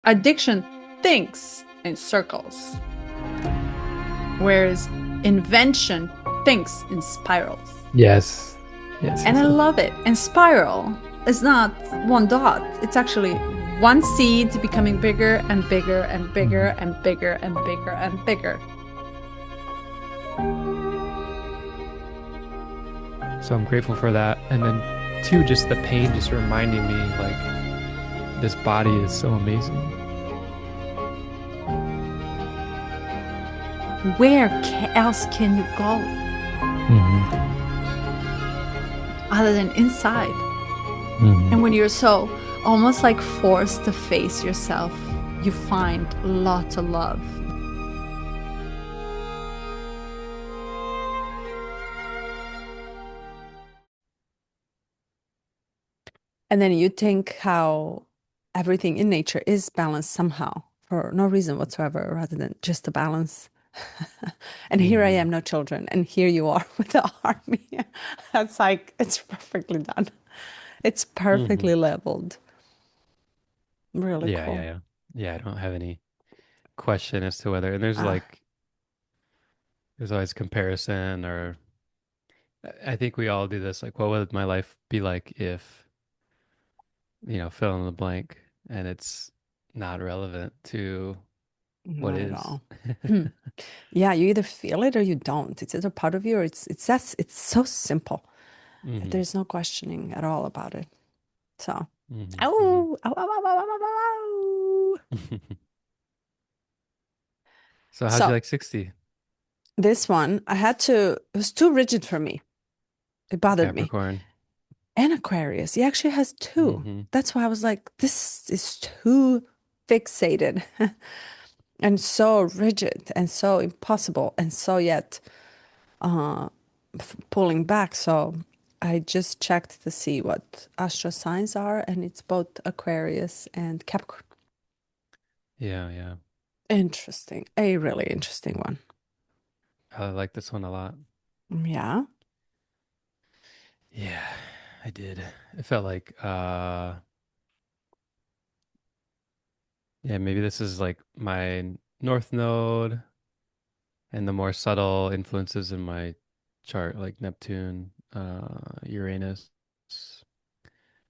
Addiction thinks in circles, whereas invention thinks in spirals. Yes. Yes, And yes, I yes. love it. And spiral is not one dot, it's actually one seed becoming bigger and bigger and bigger Mhm. and bigger and bigger and bigger. So I'm grateful for that. And then two, just the pain just reminding me like this body is so amazing. Where else can you go Hmm. other than inside? And Hmm. when you're so almost like forced to face yourself, you find lots of love. And then you think how everything in nature is balanced somehow for no reason whatsoever, rather than just a balance. And here I Hmm. am, no children, and here you are with the army. That's like, it's perfectly done. It's Hmm. perfectly leveled. Really Yeah, yeah, cool. yeah. Yeah, I don't have any question as to whether, and there's Ah, like, there's always comparison, or I think we all do this. Like, what would my life be like if, fill in the blank, and it's not relevant to what not at is. all. Hmm. Yeah, you either feel it or you don't. It's either part of you or it's so simple. Hmm. There's no questioning at all about it. So, Hmm. Hmm. ow, ow, ow, ow, ow, ow, ow, ow. So how'd you So like 60? this one, it was too rigid for me. It bothered me. Capricorn. And Aquarius, he actually has two. Hmm. That's why I was like, this is too fixated and so rigid and so impossible and so yet uh, pulling back. So I just checked to see what astro signs are, and it's both Aquarius and Capricorn. Yeah, yeah. Interesting. A really interesting one. I like this one a lot. Yeah. Yeah, I did. It felt like yeah, maybe this is like my north node and the more subtle influences in my chart, like Neptune, Uranus,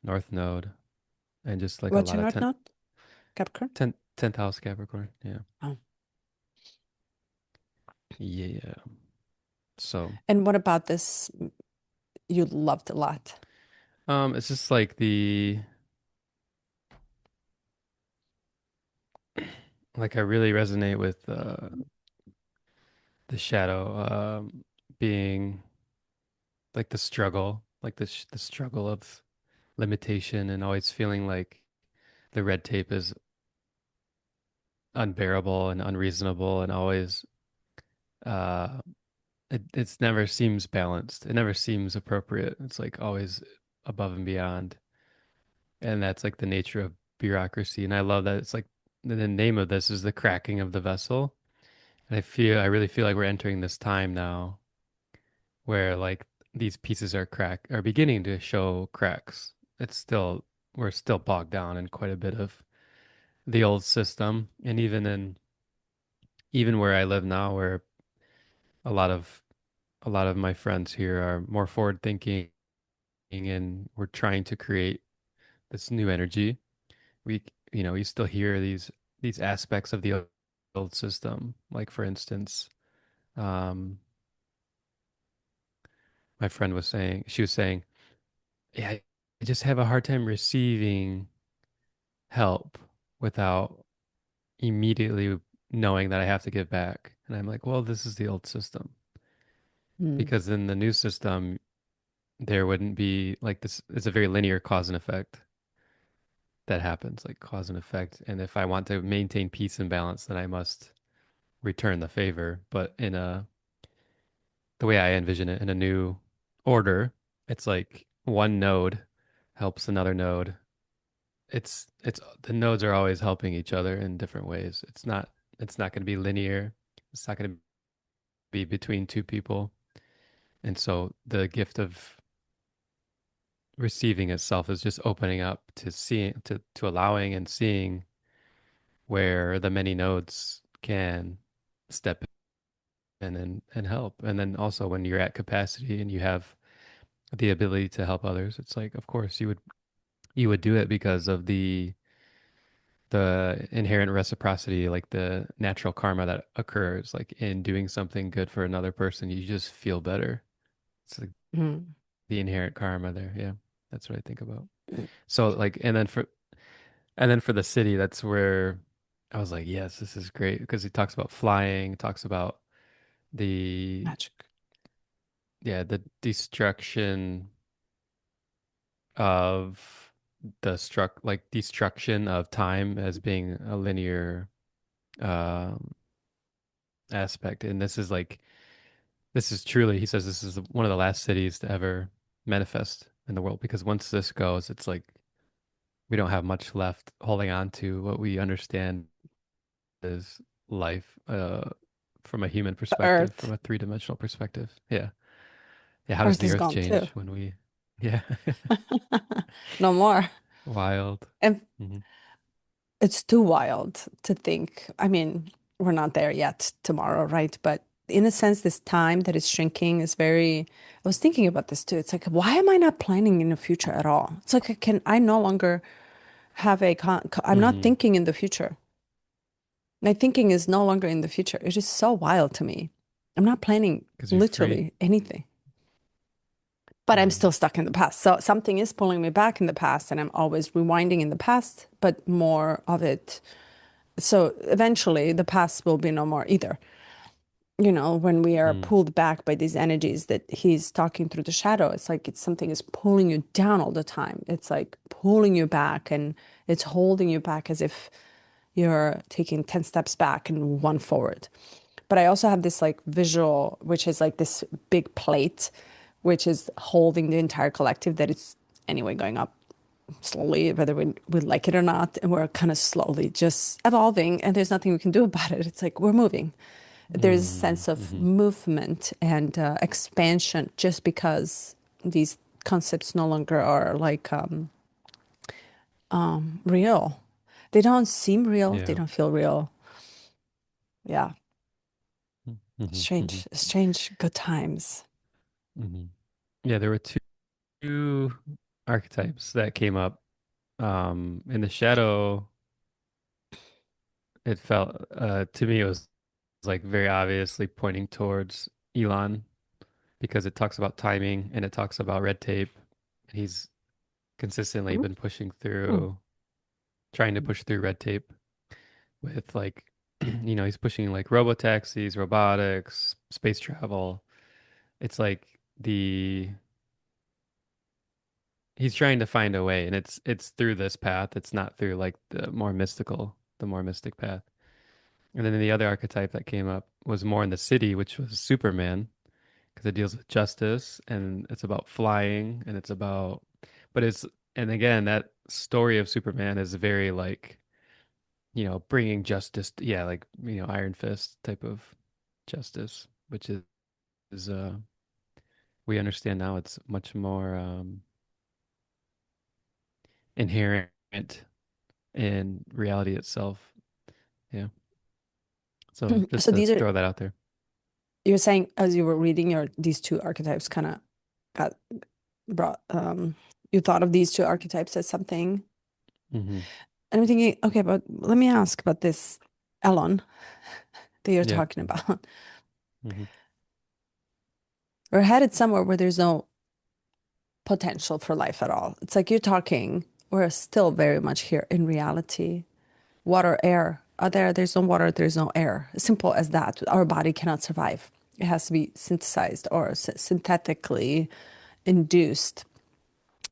north node, and just like a What's lot your of north node? Capricorn? 10th house Capricorn. Yeah. Oh. Yeah. So, And what about this you loved a lot? it's just like like I really resonate with the shadow being like the struggle, like the struggle of limitation and always feeling like the red tape is unbearable and unreasonable and always uh it's never seems balanced. It never seems appropriate. It's like always above and beyond. And that's like the nature of bureaucracy. And I love that it's like the name of this is the cracking of the vessel. And I really feel like we're entering this time now where like these pieces are beginning to show cracks. It's still we're still bogged down in quite a bit of the old system, and even where I live now, where a lot of a lot of my friends here are more forward thinking, and we're trying to create this new energy. We we still hear these aspects of the old system. Like for instance, um, my friend was saying she was saying, yeah, I just have a hard time receiving help without immediately knowing that I have to give back. And I'm like, well, this is the old system. Hmm. Because in the new system, there wouldn't be like this. It's a very linear cause and effect that happens, like cause and effect. And if I want to maintain peace and balance, then I must return the favor. But the way I envision it in a new order, it's like one node helps another node. It's the nodes are always helping each other in different ways. It's not going to be linear. It's not going to be between two people. And so the gift of receiving itself is just opening up to seeing to allowing and seeing where the many nodes can step in and help. And then also when you're at capacity and you have the ability to help others, it's like, of course, you would do it because of the inherent reciprocity, like the natural karma that occurs, like in doing something good for another person, you just feel better. It's like Mm. the inherent karma there. Yeah, that's what I think about. So like, and then for the city, that's where I was like, yes, this is great because he talks about flying, talks about the Magic. yeah, the destruction of destruction of time as being a linear um aspect. And this is truly, he says this is one of the last cities to ever manifest in the world because once this goes, it's like we don't have much left holding on to what we understand as life from a human The perspective, from Earth. a three-dimensional perspective. Yeah. Yeah, how does Earth the is earth gone too. change when we yeah. No more. Wild. And Hmm. it's too wild to think. I mean, we're not there yet tomorrow, right? But in a sense, this time that is shrinking is very. I was thinking about this too. It's like, why am I not planning in the future at all? It's like, I no longer have I'm not Hmm. thinking in the future. My thinking is no longer in the future. It is so wild to me. I'm not planning Because you're free. literally anything, but I'm Hmm. still stuck in the past. So something is pulling me back in the past, and I'm always rewinding in the past, but more of it. So eventually, the past will be no more either. When we are Mm. pulled back by these energies that he's talking through the shadow, it's like something is pulling you down all the time. It's like pulling you back and it's holding you back as if you're taking 10 steps back and one forward. But I also have this like visual, which is like this big plate, which is holding the entire collective that is anyway going up slowly, whether we like it or not. And we're kind of slowly just evolving, and there's nothing we can do about it. It's like we're moving. There's a Mm. sense of Hmm. movement and expansion just because these concepts no longer are like real. They don't seem real. They Yeah. don't feel real. Yeah. Hmm. Hmm. Strange good times. Hmm. Yeah, there were two archetypes that came up. In the shadow, it felt to me it was like very obviously pointing towards Elon because it talks about timing and it talks about red tape. And he's consistently been pushing Mm. through, trying to push through red tape with like, he's pushing like robo taxis, robotics, space travel. It's like he's trying to find a way, and it's through this path. It's not through like the more mystic path. And then the other archetype that came up was more in the city, which was Superman, because it deals with justice and it's about flying and but it's, and again, that story of Superman is very like, bringing justice, yeah, like, Iron Fist type of justice, which is we understand now it's much more inherent in reality itself. Yeah. So just So to these are throw that out there. you're saying as you were reading these two archetypes kind of got brought you thought of these two archetypes as something. Hmm. And I'm thinking, okay, but let me ask about this Elon that you're Yeah. talking about. Hmm. We're headed somewhere where there's no potential for life at all. It's like you're talking, we're still very much here in reality. Water, air are there. There's no water, there's no air. Simple as that. Our body cannot survive. It has to be synthesized or synthetically induced.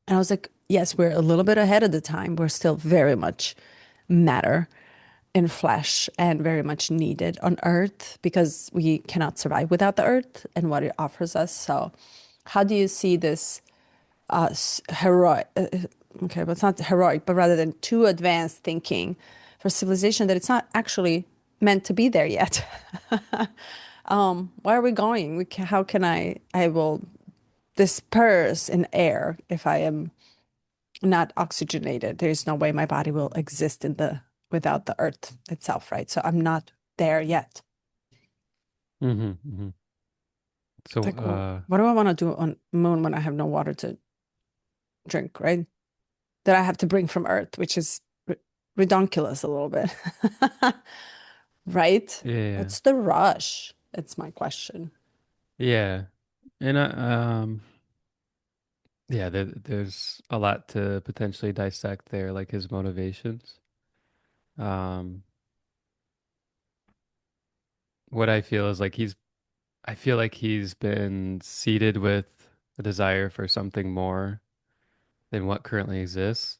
And I was like, yes, we're a little bit ahead of the time. We're still very much matter in flesh and very much needed on earth because we cannot survive without the earth and what it offers us. So, how do you see this heroic? Okay, but it's not heroic, but rather than too advanced thinking for civilization that it's not actually meant to be there yet. Where are we going? How can I will disperse in air if I am not oxygenated. There's no way my body will exist in the without the earth itself, right? So I'm not there yet. Hmm. Hmm. So, Like, what do I want to do on moon when I have no water to drink, right? That I have to bring from earth, which is redonkulous a little bit. Right? yeah, What's the rush? It's my question. yeah, and yeah, there's a lot to potentially dissect there, like his motivations. Um, what I feel is like I feel like he's been seeded with a desire for something more than what currently exists.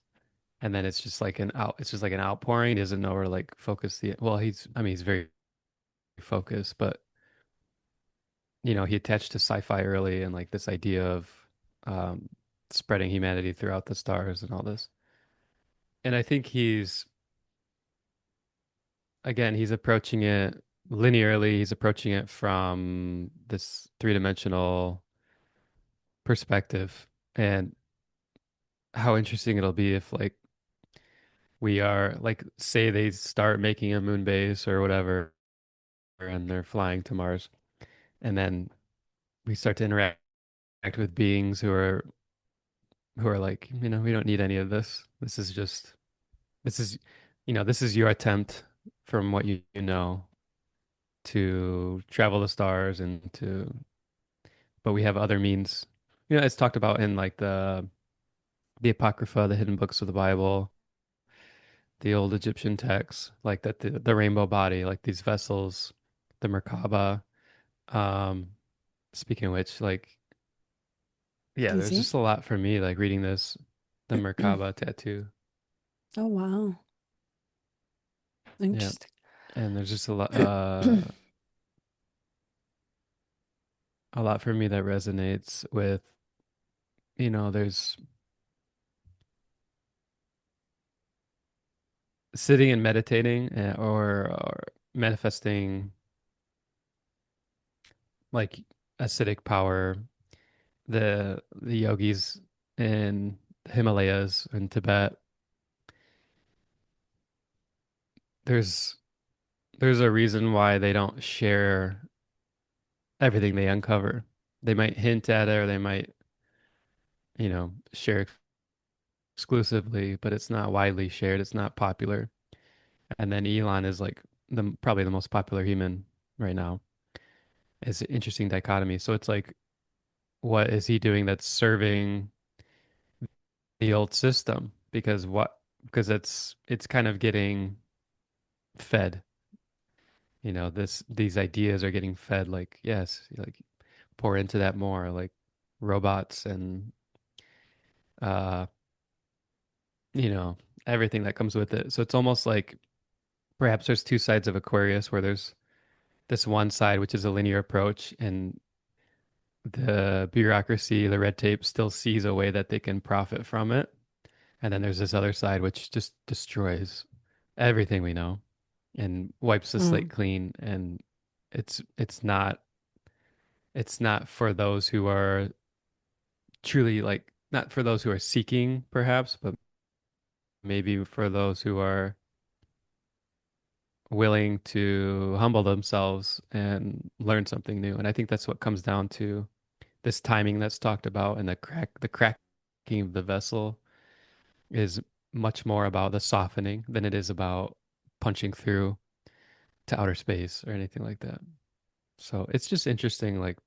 And then it's just like an outpouring. He doesn't know where to like focus well, I mean, he's very focused, but he attached to sci-fi early and like this idea of um, spreading humanity throughout the stars and all this. And I think he's approaching it linearly. He's approaching it from this three-dimensional perspective. And how interesting it'll be if like we are like say they start making a moon base or whatever and they're flying to Mars and then we start to interact with beings who are like, we don't need any of this. This is this is your attempt from what you know to travel the stars and to but we have other means. It's talked about in like the Apocrypha, the hidden books of the Bible, the old Egyptian texts, like that the rainbow body, like these vessels, the Merkaba. Um, speaking of which, like yeah, there's Easy. just a lot for me, like reading this, the Merkaba tattoo. Oh, wow. Yeah, Interesting. and there's just a lot for me that resonates with, there's sitting and meditating or manifesting like acidic power. The yogis in the Himalayas in Tibet, there's there's a reason why they don't share everything they uncover. They might hint at it or they might, share exclusively, but it's not widely shared. It's not popular. And then Elon is like probably the most popular human right now. It's an interesting dichotomy. So it's like, what is he doing that's serving the old system? Because it's kind of getting fed. These ideas are getting fed like, yes, like pour into that more, like robots and uh, you know, everything that comes with it. So it's almost like perhaps there's two sides of Aquarius where there's this one side which is a linear approach and the bureaucracy, the red tape still sees a way that they can profit from it. And then there's this other side which just destroys everything we know and wipes the slate Mm, clean. And it's not for those who are truly like not for those who are seeking perhaps, but maybe for those who are willing to humble themselves and learn something new. And I think that's what comes down to this timing that's talked about and the cracking of the vessel is much more about the softening than it is about punching through to outer space or anything like that. So it's just interesting, like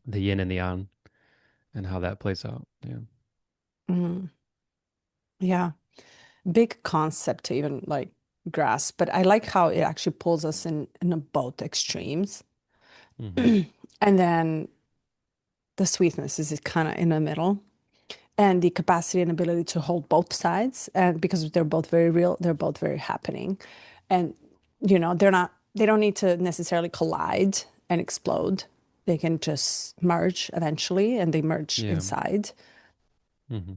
the yin and the yang and how that plays out. Yeah. mm, yeah. Big concept to even like grasp, but I like how it actually pulls us in both extremes. Hmm. And then the sweetness is kind of in the middle. And the capacity and ability to hold both sides. And because they're both very real, they're both very happening. And, they don't need to necessarily collide and explode. They can just merge eventually and they merge Yeah. inside. Hmm.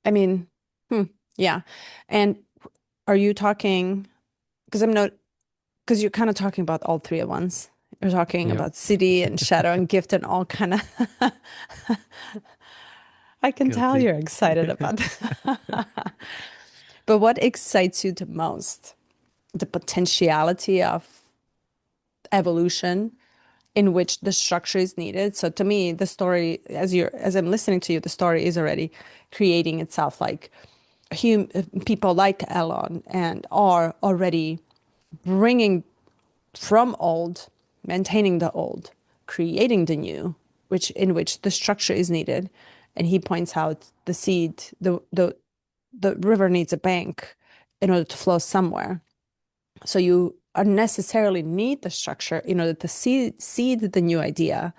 I mean, hmm, yeah. And are you talking, because because you're kind of talking about all three at once. You're talking Yep. about city and shadow and gift and all kind of, I can tell Guilty. you're excited about that. But what excites you the most? The potentiality of evolution in which the structure is needed. So to me, the story, as I'm listening to you, the story is already creating itself. Like people like Elon and are already bringing from old, maintaining the old, creating the new, which in which the structure is needed. And he points out the seed, the river needs a bank in order to flow somewhere. So you unnecessarily need the structure in order to seed the new idea,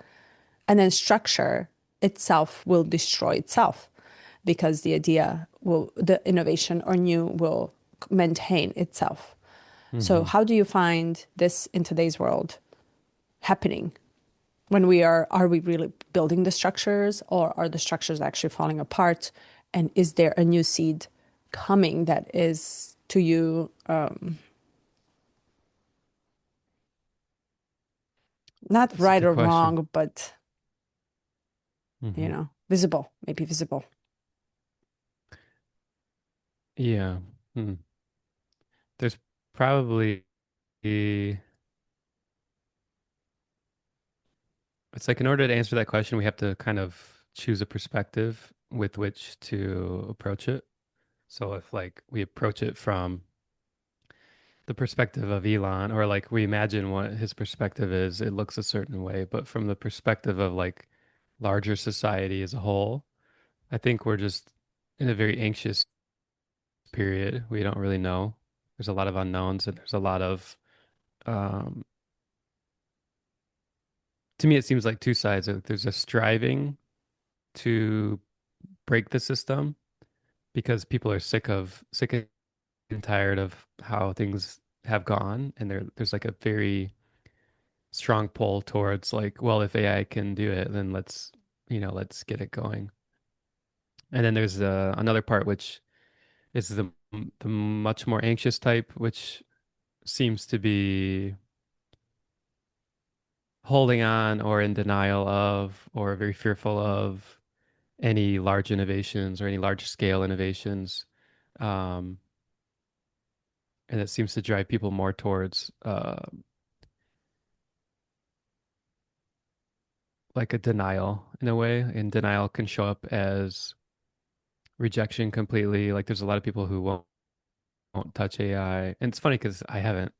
and then structure itself will destroy itself because the innovation or new will maintain itself. So Hmm. how do you find this in today's world happening? When are we really building the structures, or are the structures actually falling apart? And is there a new seed coming that is to you, not That's a right good or question. wrong, but Hmm. visible, maybe visible. Yeah. Hmm. There's probably, it's like in order to answer that question, we have to kind of choose a perspective with which to approach it. So if like we approach it from the perspective of Elon, or like we imagine what his perspective is, it looks a certain way. But from the perspective of like larger society as a whole, I think we're just in a very anxious period. We don't really know. There's a lot of unknowns and there's a lot of, um, to me, it seems like two sides. There's a striving to break the system because people are sick and tired of how things have gone, and there's like a very strong pull towards like, well, if AI can do it, then let's get it going. And then there's another part which is the much more anxious type, which seems to be holding on or in denial of or very fearful of any large innovations or any large scale innovations. Um, and it seems to drive people more towards like a denial in a way. And denial can show up as rejection completely. Like there's a lot of people who won't touch AI. And it's funny because I haven't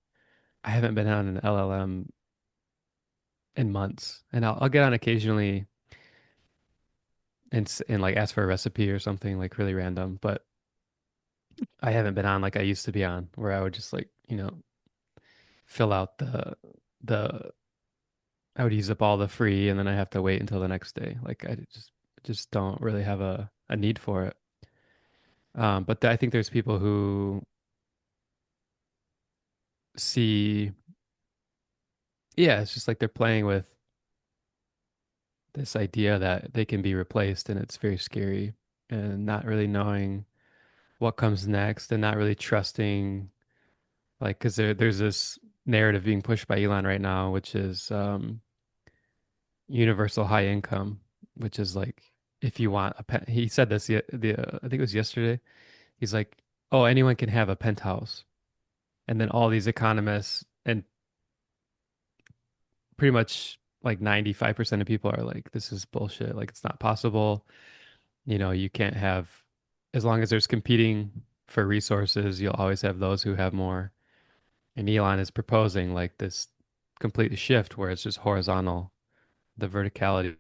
been on an LLM in months. And I'll get on occasionally and like ask for a recipe or something like really random, but I haven't been on like I used to be on where I would just like, fill out the I would use up all the free and then I have to wait until the next day. Like I just don't really have a need for it. But I think there's people who see, yeah, it's just like they're playing with this idea that they can be replaced and it's very scary and not really knowing what comes next and not really trusting like because there's this narrative being pushed by Elon right now, which is universal high income, which is like if you want he said this I think it was yesterday. He's like, oh, anyone can have a penthouse, and then all these economists and pretty much like 95% of people are like, this is bullshit. Like it's not possible. You can't have, as long as there's competing for resources, you'll always have those who have more. And Elon is proposing like this complete shift where it's just horizontal. The verticality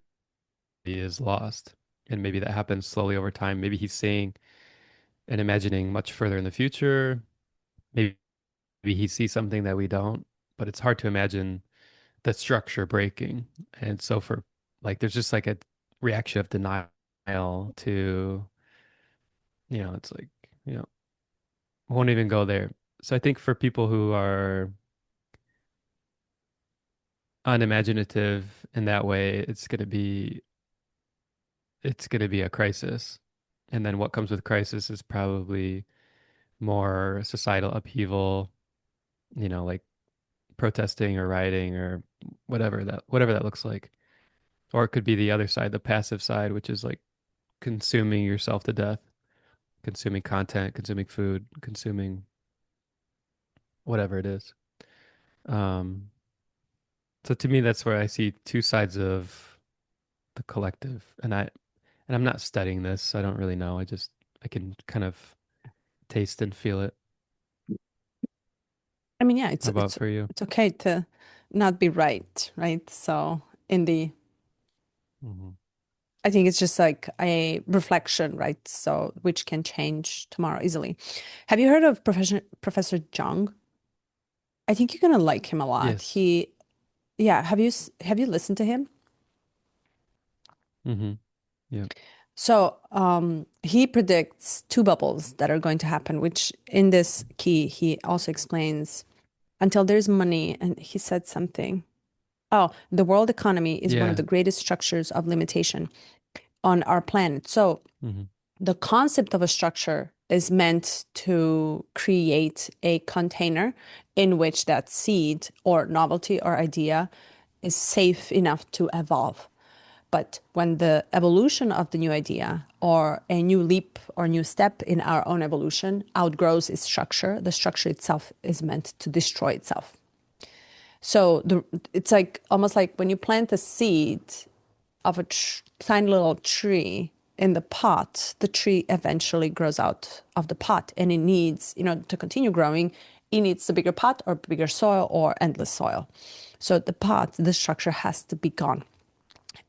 is lost. And maybe that happens slowly over time. Maybe he's saying and imagining much further in the future. Maybe he sees something that we don't, but it's hard to imagine the structure breaking. And so for like, there's just like a reaction of denial to, it's like, you know, won't even go there. So I think for people who are unimaginative in that way, it's going to be a crisis. And then what comes with crisis is probably more societal upheaval, like protesting or rioting or whatever that looks like. Or it could be the other side, the passive side, which is like consuming yourself to death. consuming content, consuming food, consuming whatever it is. Um, so to me, that's where I see two sides of the collective, and I'm not studying this. I don't really know. I can kind of taste and feel it. I mean, yeah, How about for you? it's okay to not be right, right? So in the Hmm. I think it's just like a reflection, right? So which can change tomorrow easily. Have you heard of Professor Jung? I think you're gonna like him a lot. Yes. Yeah, have you listened to him? Hmm. Yeah. So he predicts two bubbles that are going to happen, which in this key he also explains until there's money, and he said something. Oh, the world economy is one of Yeah. the greatest structures of limitation on our planet. So Hmm. the concept of a structure is meant to create a container in which that seed or novelty or idea is safe enough to evolve. But when the evolution of the new idea or a new leap or new step in our own evolution outgrows its structure, the structure itself is meant to destroy itself. So it's like almost like when you plant a seed of a tiny little tree in the pot, the tree eventually grows out of the pot and it needs, to continue growing, it needs a bigger pot or bigger soil or endless soil. So the pot, the structure has to be gone.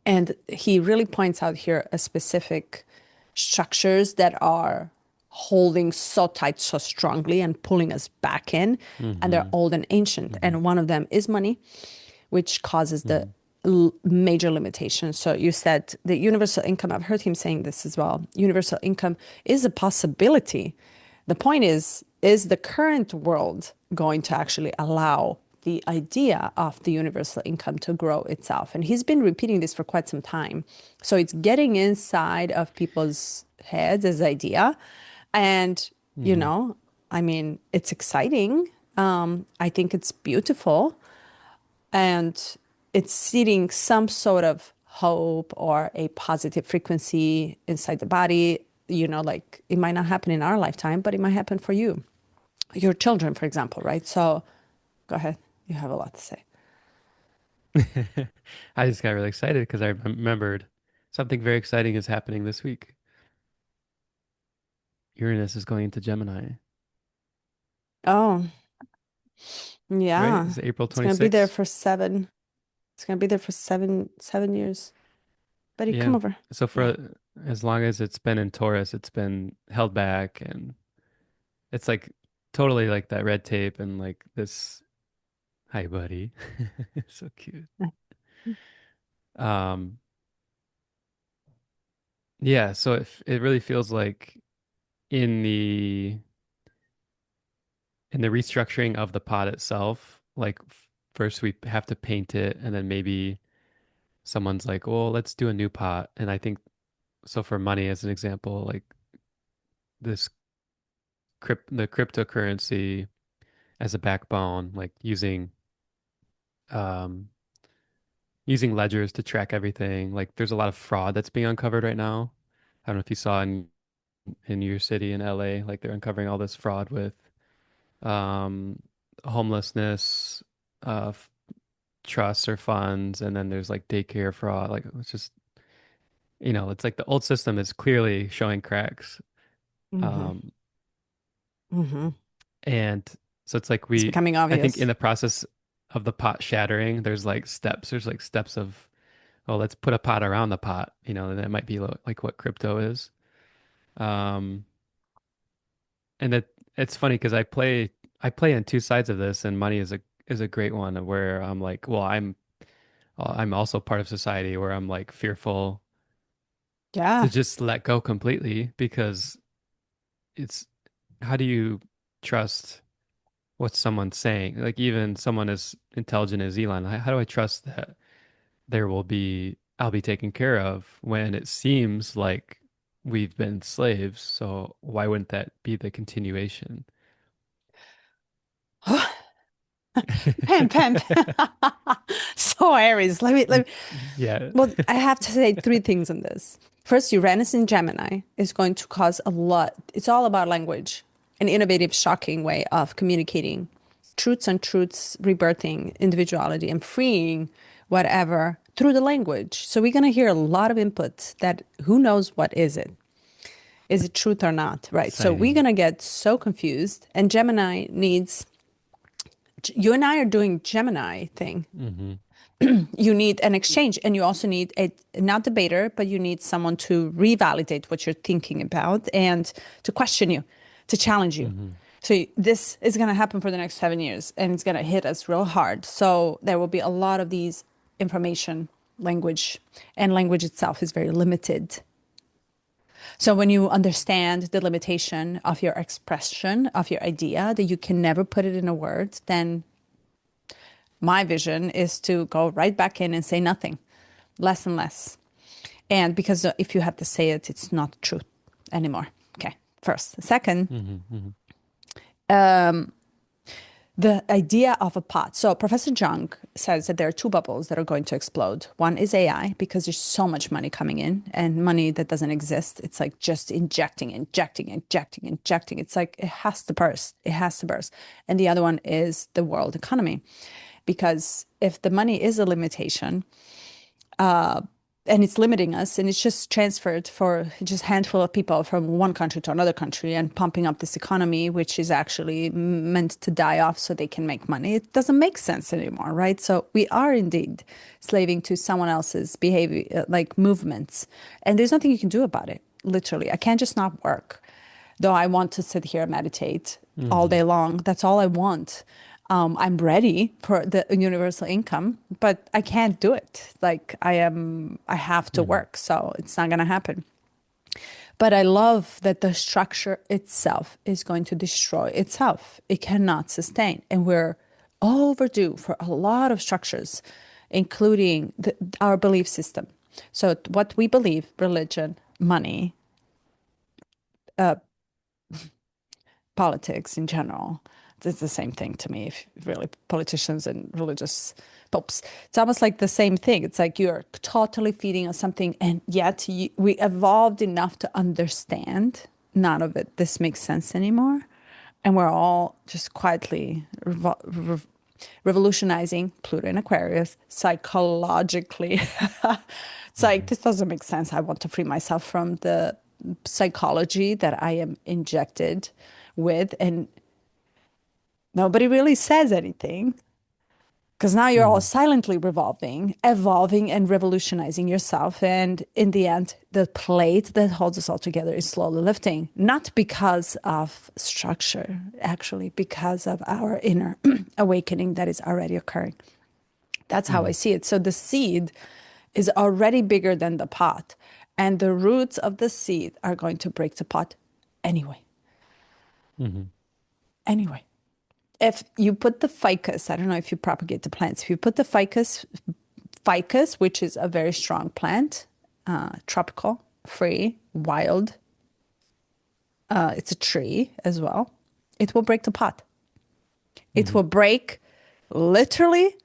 And he really points out here a specific structures that are holding so tight, so strongly and pulling us back in. And they're Hmm. old and ancient. Hmm. And one of them is money, which causes the Hmm. major limitations. So you said the universal income, I've heard him saying this as well. Universal income is a possibility. The point is the current world going to actually allow the idea of the universal income to grow itself? And he's been repeating this for quite some time. So it's getting inside of people's heads as idea. And, Hmm. I mean, it's exciting. I think it's beautiful and it's seeding some sort of hope or a positive frequency inside the body. Like it might not happen in our lifetime, but it might happen for you, your children, for example, right? So go ahead. You have a lot to say. I just got really excited because I remembered something very exciting is happening this week. Uranus is going into Gemini, Oh, right? yeah. Is it April It's gonna be there 26th? for seven. It's gonna be there for seven years. Buddy, come Yeah. over. So Yeah. for as long as it's been in Taurus, it's been held back and it's like totally like that red tape and like this, hi buddy. So cute. Um, yeah, so it really feels like in the in the restructuring of the pot itself, like first we have to paint it and then maybe someone's like, "Well, let's do a new pot." And I think so for money as an example, like this the cryptocurrency as a backbone, like um using ledgers to track everything. Like there's a lot of fraud that's being uncovered right now. I don't know if you saw in your city in LA, like they're uncovering all this fraud with um homelessness, uh trusts or funds, and then there's like daycare fraud. Like it's just, it's like the old system is clearly showing cracks. Mm-hmm. Um Mm-hmm. and so it's like It's becoming I think in obvious. the process of the pot shattering, there's like steps of, oh, let's put a pot around the pot, and that might be like what crypto is. Um, and it's funny because I play on two sides of this, and money is a great one where I'm like, well, I'm also part of society where I'm like fearful to Yeah. just let go completely because it's how do you trust what someone's saying? Like even someone as intelligent as Elon, how do I trust that I'll be taken care of when it seems like we've been slaves? So why wouldn't that be the continuation? Pimp, pimp. So Aries. Let me Yeah. well, I have to say three things on this. First, Uranus in Gemini is going to cause a lot. It's all about language, an innovative, shocking way of communicating truths and truths, rebirthing individuality and freeing whatever through the language. So we're going to hear a lot of input that who knows what is it? Is it truth or not? Right. So we're Exciting. going to get so confused. And Gemini needs, you and I are doing Gemini thing. Hmm. You need an exchange, and you also need a not debater, but you need someone to revalidate what you're thinking about and to question you, to challenge you. Hmm. So this is going to happen for the next 7 years, and it's going to hit us real hard. So there will be a lot of these information language, and language itself is very limited. So when you understand the limitation of your expression of your idea, that you can never put it in a word, then my vision is to go right back in and say nothing, less and less. And because if you have to say it, it's not truth anymore. Okay, first. Second, Hmm. Hmm. the idea of a pot. So Professor Jung says that there are two bubbles that are going to explode. One is AI, because there's so much money coming in and money that doesn't exist. It's like just injecting, injecting, injecting, injecting. It's like it has to burst. It has to burst. And the other one is the world economy. Because if the money is a limitation, and it's limiting us, and it's just transferred for just a handful of people from one country to another country and pumping up this economy, which is actually meant to die off so they can make money. It doesn't make sense anymore, right? So we are indeed slaving to someone else's behavior, like movements, and there's nothing you can do about it. Literally, I can't just not work, though I want to sit here and meditate all Hmm. day long. That's all I want. I'm ready for the universal income, but I can't do it. Like I have to Hmm. work, so it's not going to happen. But I love that the structure itself is going to destroy itself. It cannot sustain. And we're overdue for a lot of structures, including our belief system. So, what we believe, religion, money, politics in general. It's the same thing to me, if really politicians and religious popes. It's almost like the same thing. It's like you're totally feeding us something, and yet we evolved enough to understand none of it. This makes sense anymore. And we're all just quietly revolutionizing Pluto and Aquarius psychologically. It's like, Hmm. this doesn't make sense. I want to free myself from the psychology that I am injected with. And nobody really says anything because now you're all Hmm. silently revolving, evolving, and revolutionizing yourself. And in the end, the plate that holds us all together is slowly lifting, not because of structure, actually, because of our inner awakening that is already occurring. That's how I Hmm. see it. So the seed is already bigger than the pot, and the roots of the seed are going to break the pot anyway. Hmm. Anyway, if you put the ficus, I don't know if you propagate the plants, if you put the ficus, which is a very strong plant, tropical, free, wild, it's a tree as well, it will break the pot. It Hmm. will break, literally,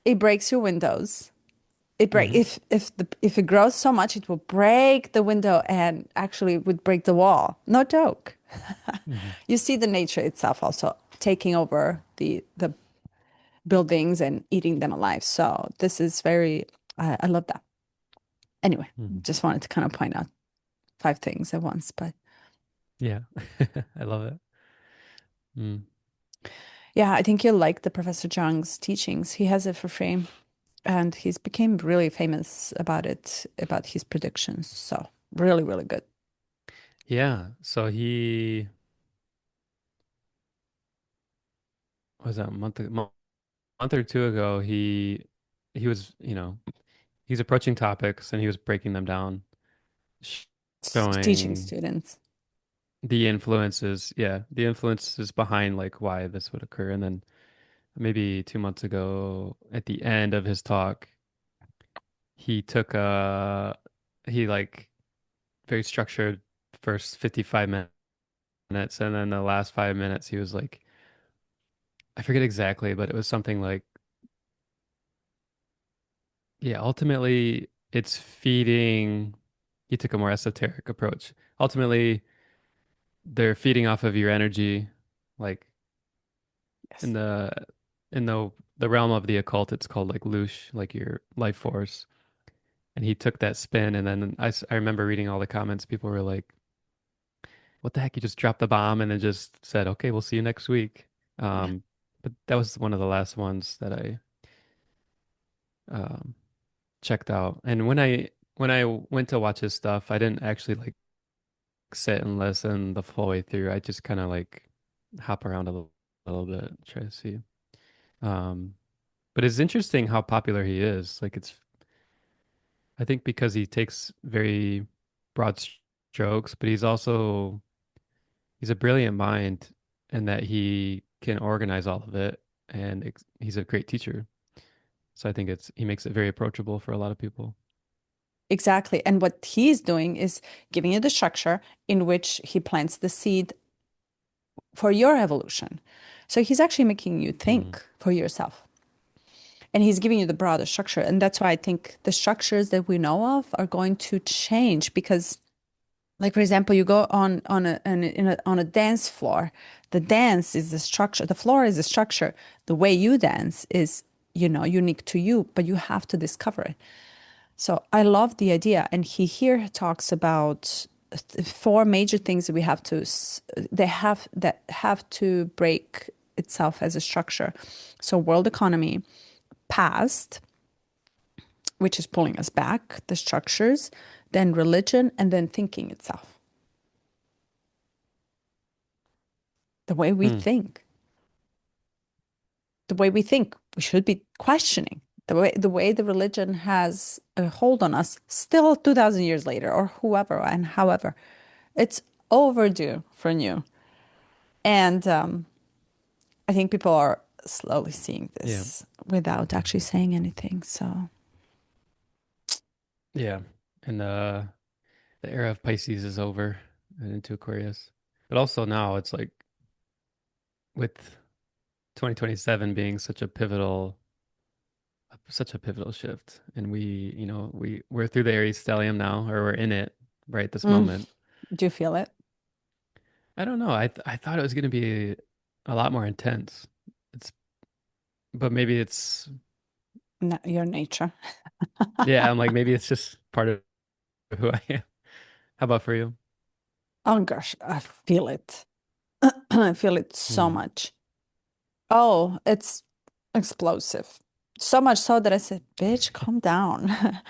it breaks your windows. It break Hmm. if it grows so much, it will break the window and actually would break the wall. No joke. Hmm. You see the nature itself also taking over the buildings and eating them alive. So this is very, I love that. Anyway, Hmm. just wanted to kind of point out five things at once. But Yeah. I love it. Mm. yeah, I think you'll like the Professor Zhang's teachings. He has it for free, and he's became really famous about it, about his predictions. So really, really good. Yeah. So he was that a month or two ago. He was, he's approaching topics and he was breaking them down, Teaching showing students. the influences behind like why this would occur. And then maybe 2 months ago, at the end of his talk, he took he like very structured first 55 minutes, and then the last 5 minutes he was like, I forget exactly, but it was something like, yeah, ultimately it's feeding. he took a more esoteric approach. Ultimately, they're feeding off of your energy, like in Yes. the realm of the occult, it's called like loosh, like your life force. And he took that spin, and then I remember reading all the comments. People were like, "What the heck? You just dropped the bomb," and then just said, "Okay, we'll see you next week." Yeah. Um, but that was one of the last ones that I um, checked out. And when I went to watch his stuff, I didn't actually like sit and listen the full way through. I just kind of like hop around little bit, try to see. Um, but it's interesting how popular he is. Like it's, I think because he takes very broad strokes, but he's a brilliant mind and that he can organize all of it, and he's a great teacher. So I think he makes it very approachable for a lot of people. Exactly. And what he's doing is giving you the structure in which he plants the seed for your evolution. So he's actually making you Hmm. think for yourself. And he's giving you the broader structure. And that's why I think the structures that we know of are going to change because, like for example, you go on a dance floor. The dance is the structure. The floor is the structure. The way you dance is, unique to you, but you have to discover it. So I love the idea. And he here talks about four major things that we have to, they have that have to break itself as a structure. So world economy, past, which is pulling us back, the structures, then religion, and then thinking itself, the way we Hmm. think. The way we think, we should be questioning. The way the religion has a hold on us still 2000 years later or whoever and however. It's overdue for new. And I think people are slowly seeing Yeah. this without actually saying anything. So, Yeah. And the era of Pisces is over and into Aquarius. But also now it's like with 2027 being such a pivotal shift. And we're through the Aries stellium now, or we're in it right this mm, moment. do you feel it? I don't know. I thought it was going to be a lot more intense. It's but maybe it's Your nature. yeah, I'm like maybe it's just part of who I am. How about for you? Oh gosh, I feel it. I feel it so Hmm. much. Oh, it's explosive. So much so that I said, bitch, calm down.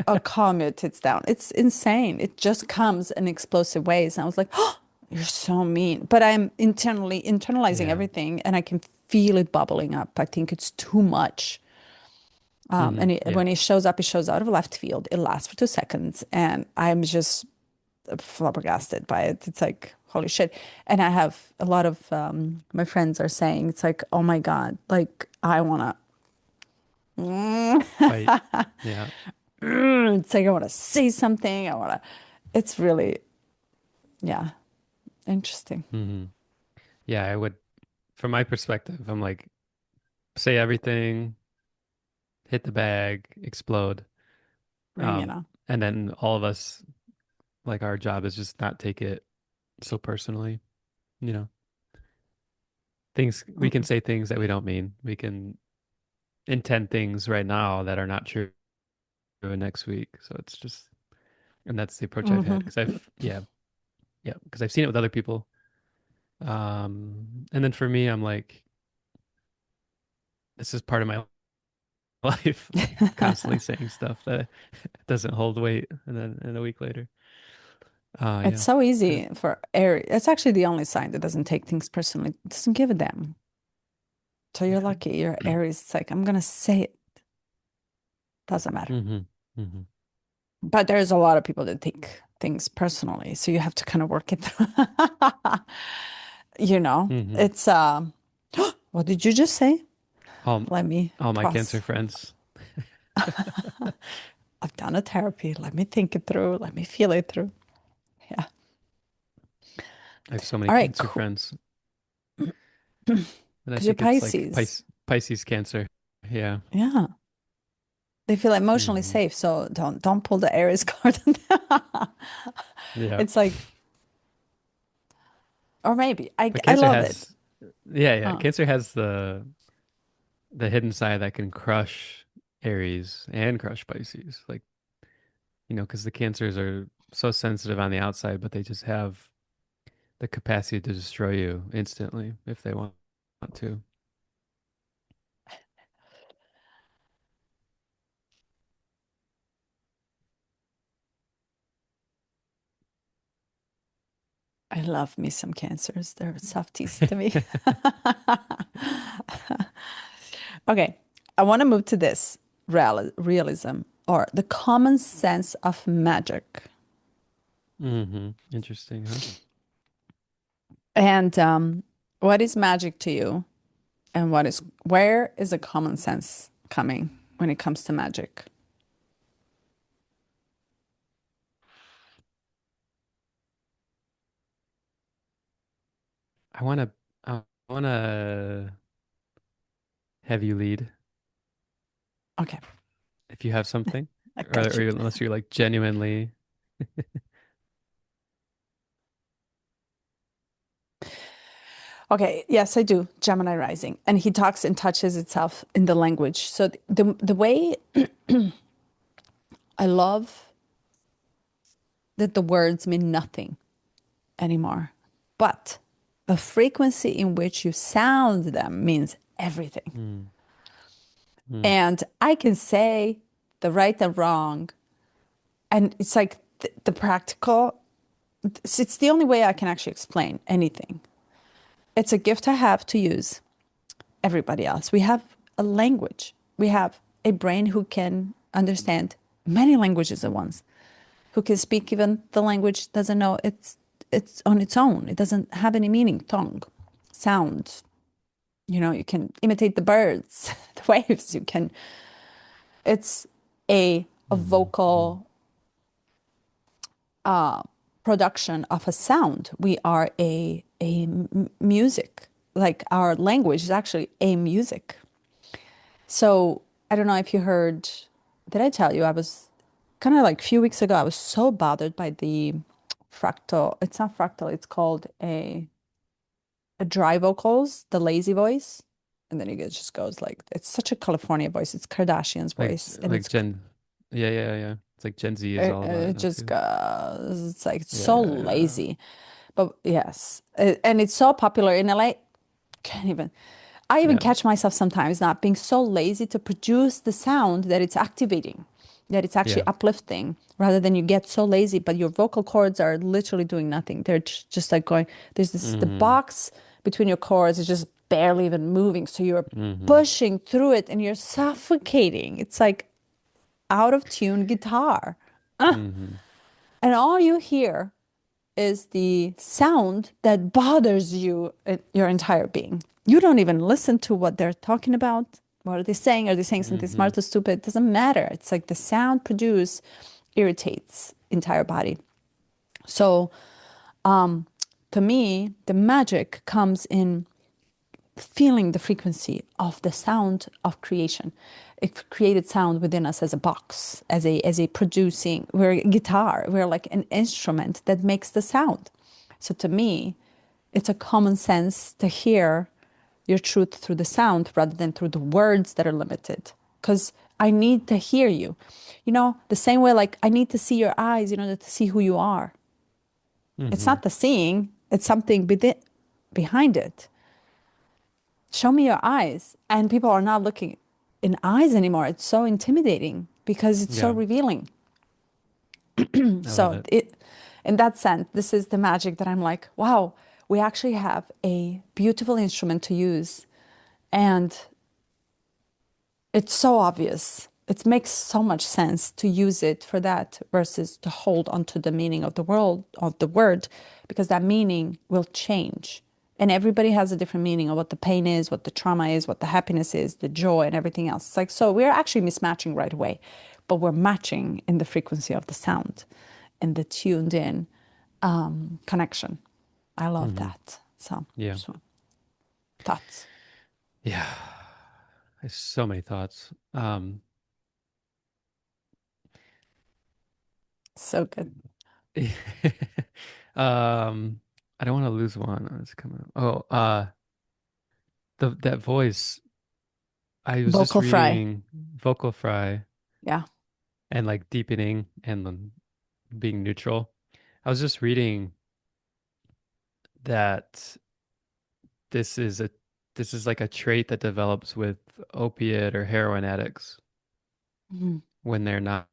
Oh, calm your tits down. It's insane. It just comes in explosive ways. And I was like, oh, you're so mean. But I'm internally internalizing Yeah. everything and I can feel it bubbling up. I think it's too much. Hmm. Yeah. When it shows up, it shows out of left field. It lasts for 2 seconds. And I'm just flabbergasted by it. It's like, holy shit. And I have a lot of my friends are saying, it's like, oh my God, like I wanna, Fight. Yeah. it's like I wanna say something. It's really, yeah, interesting. Hmm. Yeah, I would from my perspective, I'm like say everything, hit the bag, explode. Bring it Um, on. and then all of us, like our job is just not take it so personally, you know. Things we can Mm-mm. say things that we don't mean. We can intend things right now that are not true next week. So it's just, and that's the approach I've had Hmm. because because I've seen it with other people. And then for me, I'm like, this is part of my life, like constantly saying stuff that doesn't hold weight, and then a week later, It's yeah, so good, easy for Aries. It's actually the only sign that doesn't take things personally. It doesn't give a damn. So you're yeah, lucky. You're Aries. It's like, I'm gonna say it. Doesn't matter. hmm, hmm, But there's a lot of people that take things personally. So you have to kind of work it through. hmm. It's what did you just say? All, Let me all my cancer process. friends. I've done a therapy. Let me think it through. Let me feel it through. Yeah. I have so many All right, cancer cool. friends, and I Because you're think it's like Pisces. Pisces cancer. Yeah. Yeah. They feel emotionally Hmm. safe, so don't pull the Aries card on them. Yeah. It's like, or maybe But I Cancer love it. has, yeah, yeah. Uh, Cancer has the hidden side that can crush Aries and crush Pisces. Like, because the Cancers are so sensitive on the outside, but they just have the capacity to destroy you instantly if they want to. I love me some Cancers. They're softies to me. Okay, I want to move to this realism or the common sense of magic. Interesting, huh? And what is magic to you? And where is the common sense coming when it comes to magic? I wanna have you lead Okay, if you have something, I or, got you. unless you're like genuinely. Okay, yes, I do. Gemini rising. And he talks and touches itself in the language. So the way I love that the words mean nothing anymore. But the frequency in which you sound them means everything. Mm, mm, And I can say the right and wrong. And it's like the practical, it's the only way I can actually explain anything. It's a gift I have to use everybody else. We have a language, we have a brain who can understand many languages at once, who can speak even the language doesn't know it's on its own. It doesn't have any meaning, tongue, sound. You can imitate the birds, the waves. You can. It's a mm, mm, vocal production of a sound. We are a music. Like our language is actually a music. So I don't know if you heard. Did I tell you I was kind of like a few weeks ago? I was so bothered by the fractal. It's not fractal. It's called a dry vocals, the lazy voice, and then it just goes like it's such a California voice. It's Kardashian's voice, and like Gen, yeah, yeah, yeah. It's like Gen Z is all about it it now just too. goes. It's like it's Yeah, so yeah, yeah. lazy, but yes, and it's so popular in LA. Can't even. I even Yeah, catch myself sometimes not being so lazy to produce the sound that it's activating, that it's actually yeah. uplifting, rather than you get so lazy, but your vocal cords are literally doing nothing. They're just like going, there's the Mm-hmm. box between your cords is just barely even moving. So you're Mm-hmm. pushing through it and you're suffocating. It's like out of tune guitar. Mm-hmm. And all you hear is the sound that bothers you, your entire being. You don't even listen to what they're talking about. What are they saying? Are they saying something Mm-hmm. smart or stupid? It doesn't matter. It's like the sound produced irritates entire body. So to me, the magic comes in feeling the frequency of the sound of creation. It created sound within us as a box, as a producing. We're a guitar. We're like an instrument that makes the sound. So to me, it's a common sense to hear your truth through the sound rather than through the words that are limited. Because I need to hear you. The same way like I need to see your eyes, to see who you are. It's Mm-hmm. not the seeing, it's something behind it. Show me your eyes. And people are not looking in eyes anymore. It's so intimidating because it's so Yeah, revealing. I love So it. in that sense, this is the magic that I'm like, wow, we actually have a beautiful instrument to use. And it's so obvious. It makes so much sense to use it for that versus to hold onto the meaning of the world of the word, because that meaning will change. And everybody has a different meaning of what the pain is, what the trauma is, what the happiness is, the joy and everything else. It's like, so we're actually mismatching right away, but we're matching in the frequency of the sound and the tuned in connection. I love Mm-hmm. that. So, Yeah, so thoughts. yeah. There's so many thoughts. So good. Um, I don't want to lose one. It's coming up. Oh, the that voice. I was just Vocal fry. reading Vocal Fry Yeah. and like deepening and then being neutral. I was just reading that this is a this is like a trait that develops with opiate or heroin addicts Mhm. when they're not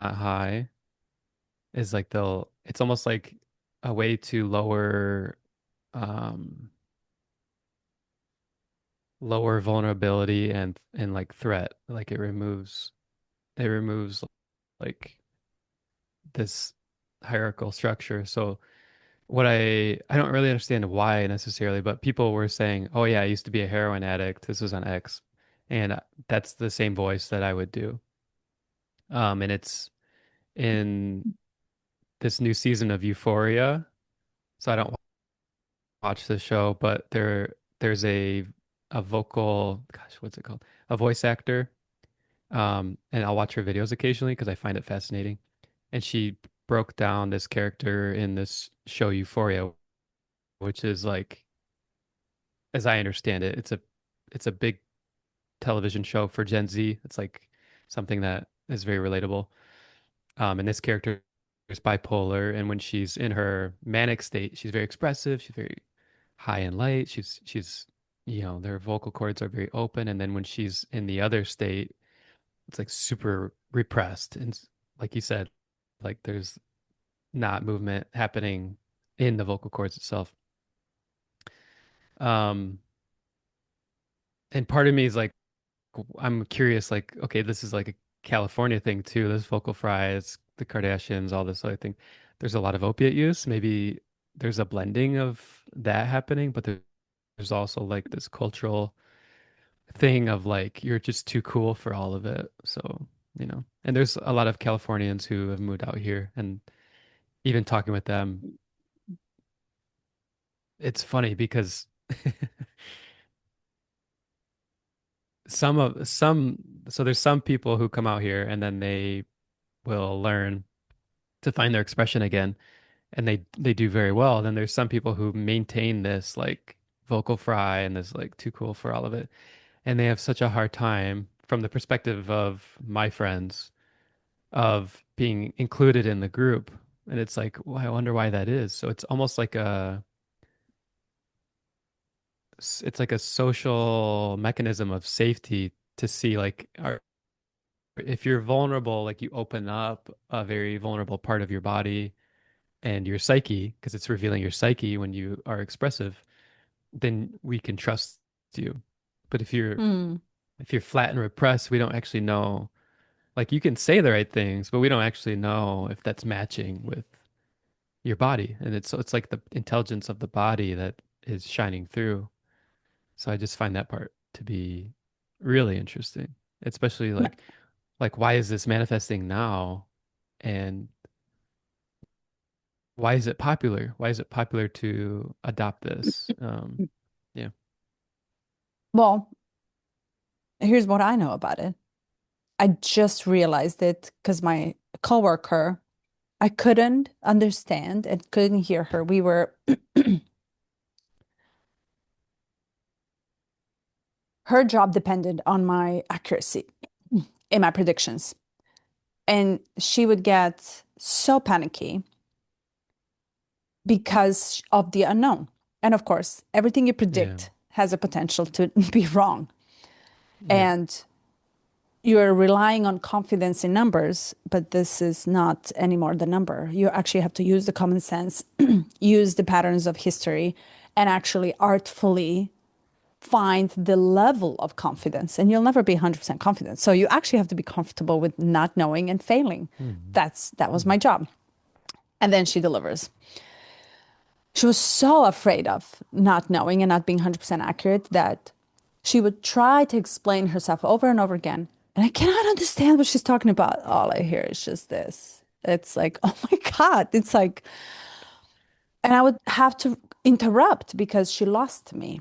high. Is like they'll it's almost like a way to um lower vulnerability and like threat. Like it removes like this hierarchical structure. So what I don't really understand why necessarily, but people were saying, "Oh yeah, I used to be a heroin addict. This was on X," and that's the same voice that I would do. And it's in this new season of Euphoria. So I don't watch the show, but there's a vocal, gosh, what's it called? A voice actor. And I'll watch her videos occasionally because I find it fascinating. And she broke down this character in this show Euphoria, which is like, as I understand it, it's a big television show for Gen Z. It's like something that is very relatable. And this character is bipolar, and when she's in her manic state, she's very expressive. She's very high and light. She's their vocal cords are very open, and then when she's in the other state, it's like super repressed. And like you said, like there's not movement happening in the vocal cords itself. Um, and part of me is like, I'm curious, like, okay, this is like a California thing too. This vocal fries, the Kardashians, all this other thing. There's a lot of opiate use. Maybe there's a blending of that happening, but there's also like this cultural thing of like you're just too cool for all of it. So, and there's a lot of Californians who have moved out here, and even talking with them, it's funny because some so there's some people who come out here and then they will learn to find their expression again, and they do very well. Then there's some people who maintain this like vocal fry and this like too cool for all of it, and they have such a hard time from the perspective of my friends of being included in the group. And it's like, well, I wonder why that is. So it's almost like it's like a social mechanism of safety to see like if you're vulnerable, like you open up a very vulnerable part of your body and your psyche, because it's revealing your psyche when you are expressive, then we can trust you. But Hmm. if you're flat and repressed, we don't actually know. Like you can say the right things, but we don't actually know if that's matching with your body. And it's like the intelligence of the body that is shining through. So I just find that part to be really interesting, especially like why is this manifesting now? And why is it popular? Why is it popular to adopt this? Yeah. Well, here's what I know about it. I just realized it because my coworker, I couldn't understand and couldn't hear her. Her job depended on my accuracy in my predictions. And she would get so panicky because of the unknown. And of course, everything you Yeah. predict has a potential to be wrong. Yeah. And you're relying on confidence in numbers, but this is not anymore the number. You actually have to use the common sense, use the patterns of history, and actually artfully find the level of confidence. And you'll never be 100% confident. So you actually have to be comfortable with not knowing and failing. Hmm. That was Hmm. my job. And then she delivers. She was so afraid of not knowing and not being 100% accurate that she would try to explain herself over and over again. And I cannot understand what she's talking about. All I hear is just this. It's like, oh my God. It's like, and I would have to interrupt because she lost me.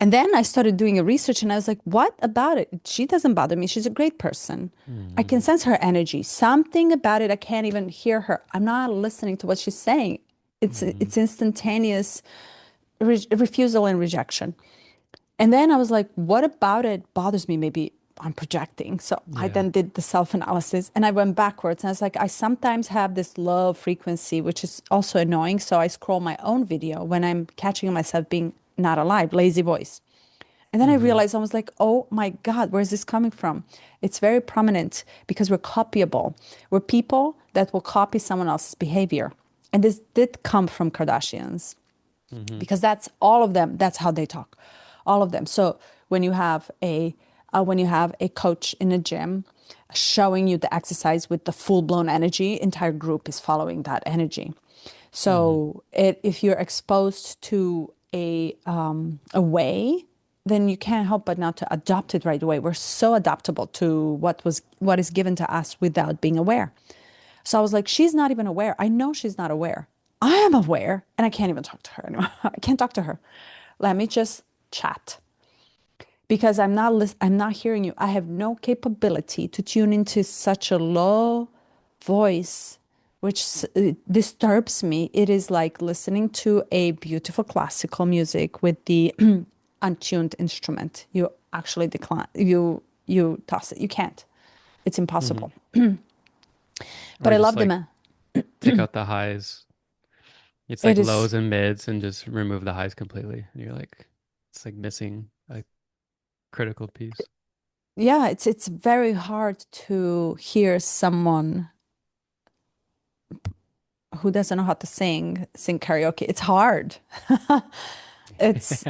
And then I started doing a research and I was like, what about it? She doesn't bother me. She's a great person. I can Mm-hmm. sense her energy. Something about it, I can't even hear her. I'm not listening to what she's saying. Mm-hmm. It's instantaneous refusal and rejection. And then I was like, what about it bothers me? Maybe I'm projecting. So I Yeah. then did the self-analysis and I went backwards. And I was like, I sometimes have this low frequency, which is also annoying. So I scroll my own video when I'm catching myself being not alive, lazy voice. And then I Mm-hmm. realized I was like, oh my God, where is this coming from? It's very prominent because we're copyable. We're people that will copy someone else's behavior. And this did come from Kardashians Mm-hmm. because that's all of them. That's how they talk, all of them. So when you have a coach in a gym showing you the exercise with the full blown energy, entire group is following that energy. Mm-hmm. So if you're exposed to a way, then you can't help but not to adopt it right away. We're so adaptable to what is given to us without being aware. So I was like, she's not even aware. I know she's not aware. I am aware, and I can't even talk to her anymore. I can't talk to her. Let me just chat because I'm not hearing you. I have no capability to tune into such a low voice which disturbs me. It is like listening to a beautiful classical music with the untuned instrument. You actually decline. You toss it. You can't. It's Mm-hmm. impossible. But Or I just love like them. take out the highs. It's It like is, lows and mids and just remove the highs completely. And you're like, it's like missing a critical piece. yeah, it's very hard to hear someone who doesn't know how to sing karaoke. It's hard. It's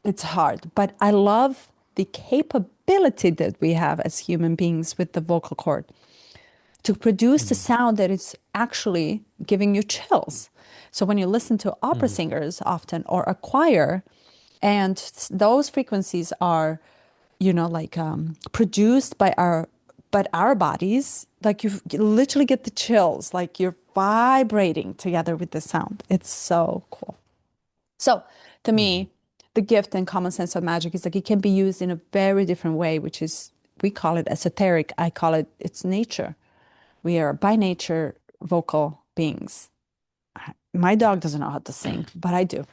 it's hard, but I love the capability that we have as human beings with the vocal cord to produce the Mm-hmm. sound that is actually giving you chills. So when you listen to opera Mm-hmm. singers often or a choir, and those frequencies are, like produced by our bodies, like you literally get the chills, like you're vibrating together with the sound. It's so cool. So to Mm-hmm. me, the gift and common sense of magic is like it can be used in a very different way, which is we call it esoteric. I call it it's nature. We are by nature vocal beings. My dog doesn't know how to sing, but I do.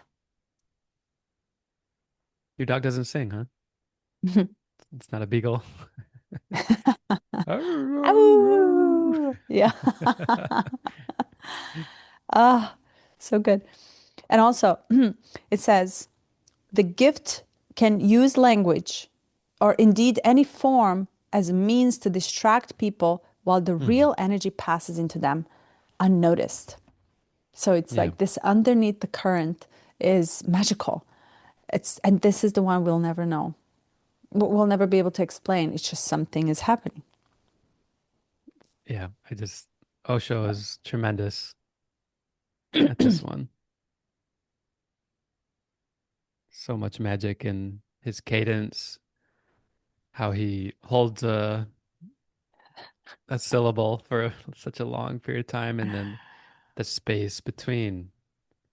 Your dog doesn't sing, huh? It's not a beagle. Ow! Yeah. Ah, so good. And also, it says the gift can use language or indeed any form as a means to distract people while the Mm-hmm. real energy passes into them unnoticed. So it's Yeah. like this underneath the current is magical. And this is the one we'll never know. We'll never be able to explain. It's just something is happening. Yeah. Osho is tremendous at this one. So much magic in his cadence, how he holds a syllable for such a long period of time, and then the space between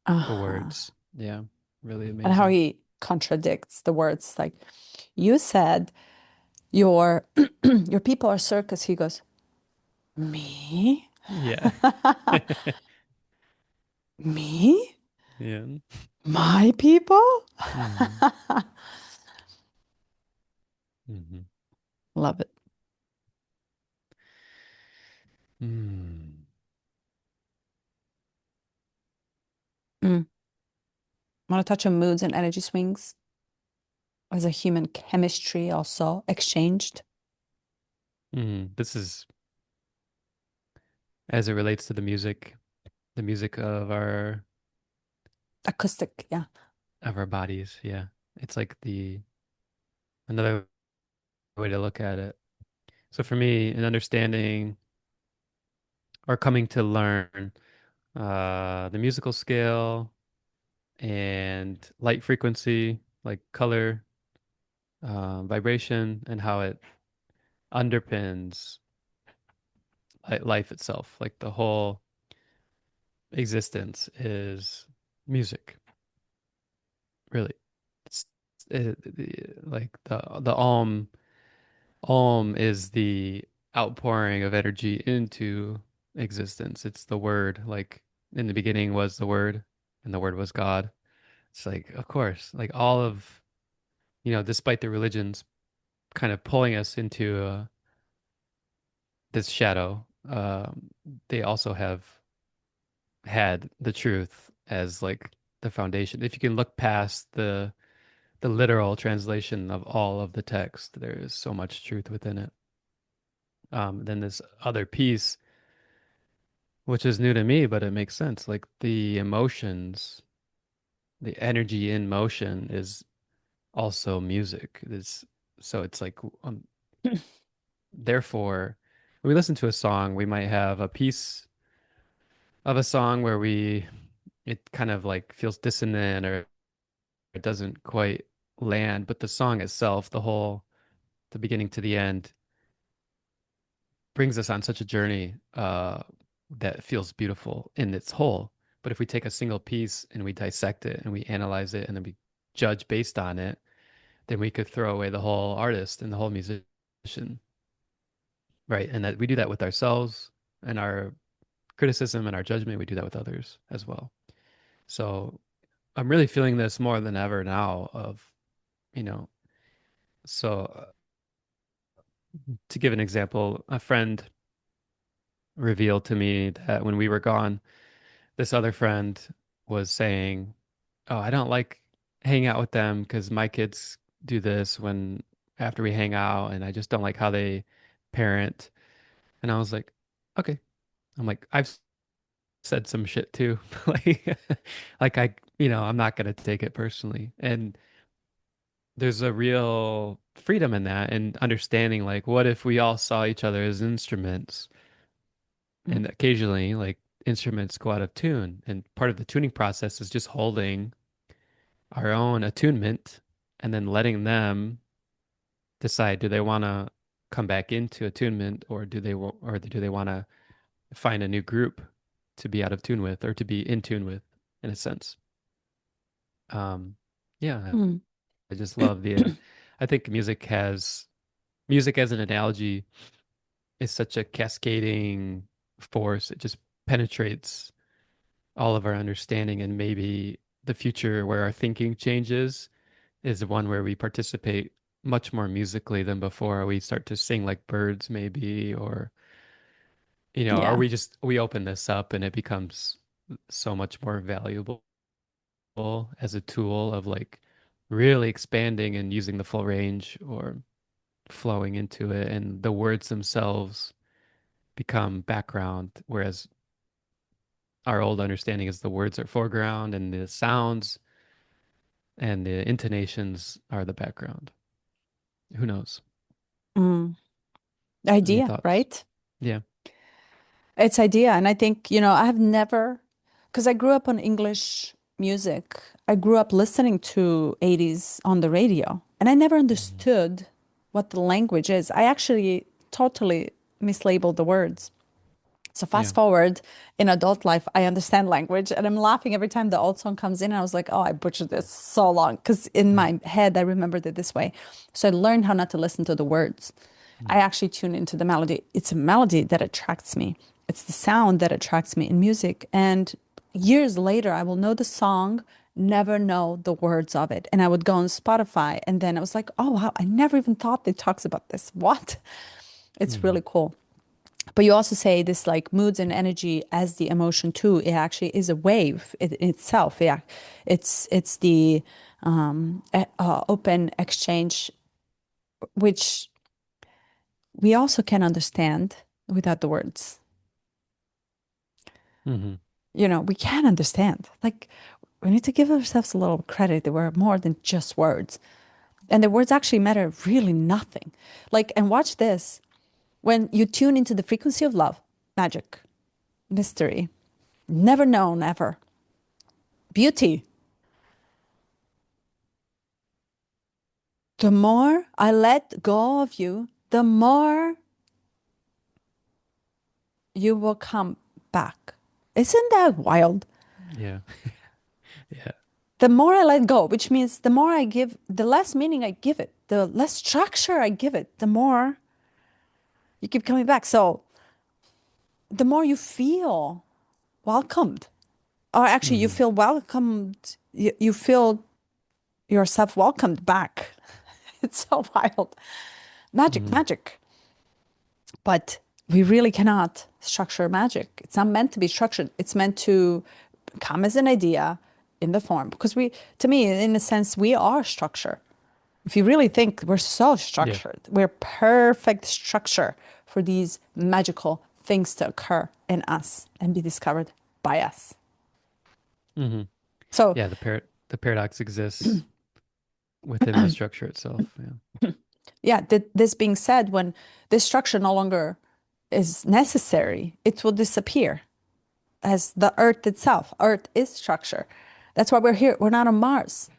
the Uh-huh. words. Yeah, really And how amazing. he contradicts the words. Like you said, your your people are circus. He goes, me? Yeah. Me? Yeah. My people? Hmm. Hmm. Love it. Mm. Mm. Want to touch on moods and energy swings as a human chemistry also exchanged? Mm. This is as it relates to the music Acoustic, yeah. of our bodies. Yeah. It's like the another way to look at it. So for me, in understanding or coming to learn the musical scale and light frequency, like color, vibration, and how it underpins life itself. Like the whole existence is music, really. like the Om is the outpouring of energy into existence. It's the word. Like in the beginning was the word, and the word was God. It's like, of course, like all of, despite the religions kind of pulling us into this shadow, they also have had the truth as like the foundation. If you can look past the literal translation of all of the text, there is so much truth within it. Then this other piece, which is new to me, but it makes sense. Like the emotions, the energy in motion is also music. It's like, therefore, when we listen to a song, we might have a piece of a song where it kind of like feels dissonant or it doesn't quite land, but the song itself, the beginning to the end, brings us on such a journey that feels beautiful in its whole. But if we take a single piece and we dissect it and we analyze it and then we judge based on it, then we could throw away the whole artist and the whole musician, right? And that we do that with ourselves and our criticism and our judgment. We do that with others as well. So I'm really feeling this more than ever now. You know, so to give an example, a friend revealed to me that when we were gone, this other friend was saying, "Oh, I don't like hanging out with them because my kids do this when after we hang out, and I just don't like how they parent." And I was like, "Okay." I'm like, "I've said some shit too." Like, I'm not gonna take it personally. And there's a real freedom in that and understanding, like, what if we all saw each other as instruments, and occasionally, like, instruments go out of tune, and part of the tuning process is just holding our own attunement and then letting them decide, do they want to come back into attunement, or do they want to find a new group to be out of tune with or to be in tune with, in a sense. um yeah, Mm. I just love I think music as an analogy is such a cascading force. It just penetrates all of our understanding, and maybe the future where our thinking changes is one where we participate much more musically than before. We start to sing like birds, maybe, or or Yeah. we open this up and it becomes so much more valuable as a tool of like really expanding and using the full range or flowing into it, and the words themselves become background, whereas our old understanding is the words are foreground and the sounds and the intonations are the background. Who knows? Mm. Any Idea, thoughts? right? Yeah. It's idea. And I think, I have never, because I grew up on English music. I grew up listening to 80s on the radio, and I never Mhm. understood what the language is. I actually totally mislabeled the words. So Yeah. fast forward in adult life, I understand language, and I'm laughing every time the old song comes in. And I was like, oh, I butchered this so long because in Mm, my head I remembered it this way. So I learned how not to listen to the words. mm, I actually tune into the melody. It's a melody that attracts me. It's the sound that attracts me in music. And years later, I will know the song, never know the words of it. And I would go on Spotify, and then I was like, oh wow, I never even thought they talks about this. What? It's mm, really cool. But you also say this like moods and energy as the emotion too. It actually is a wave in itself. Yeah, it's the open exchange, which we also can understand without the words. mhm, We can understand. Like we need to give ourselves a little credit that we're more than just words, and the words actually matter really nothing. Like, and watch this: when you tune into the frequency of love, magic, mystery, never known ever, beauty. The more I let go of you, the more you will come back. Isn't that wild? yeah. Yeah. The more I let go, which means the more I give, the less meaning I give it, the less structure I give it, the more you keep coming back. So the more you feel welcomed, or actually you Hmm. feel welcomed, you feel yourself welcomed back. It's so wild. Magic, Hmm. magic. But we really cannot structure magic. It's not meant to be structured. It's meant to come as an idea in the form. Because we, to me, in a sense, we are structure. If you really think, we're so Yeah. structured. We're perfect structure for these magical things to occur in us and be discovered by us. Hmm. So, Yeah, the paradox exists within the structure itself. Yeah. yeah, this being said, when this structure no longer is necessary, it will disappear as the earth itself. Earth is structure. That's why we're here. We're not on Mars.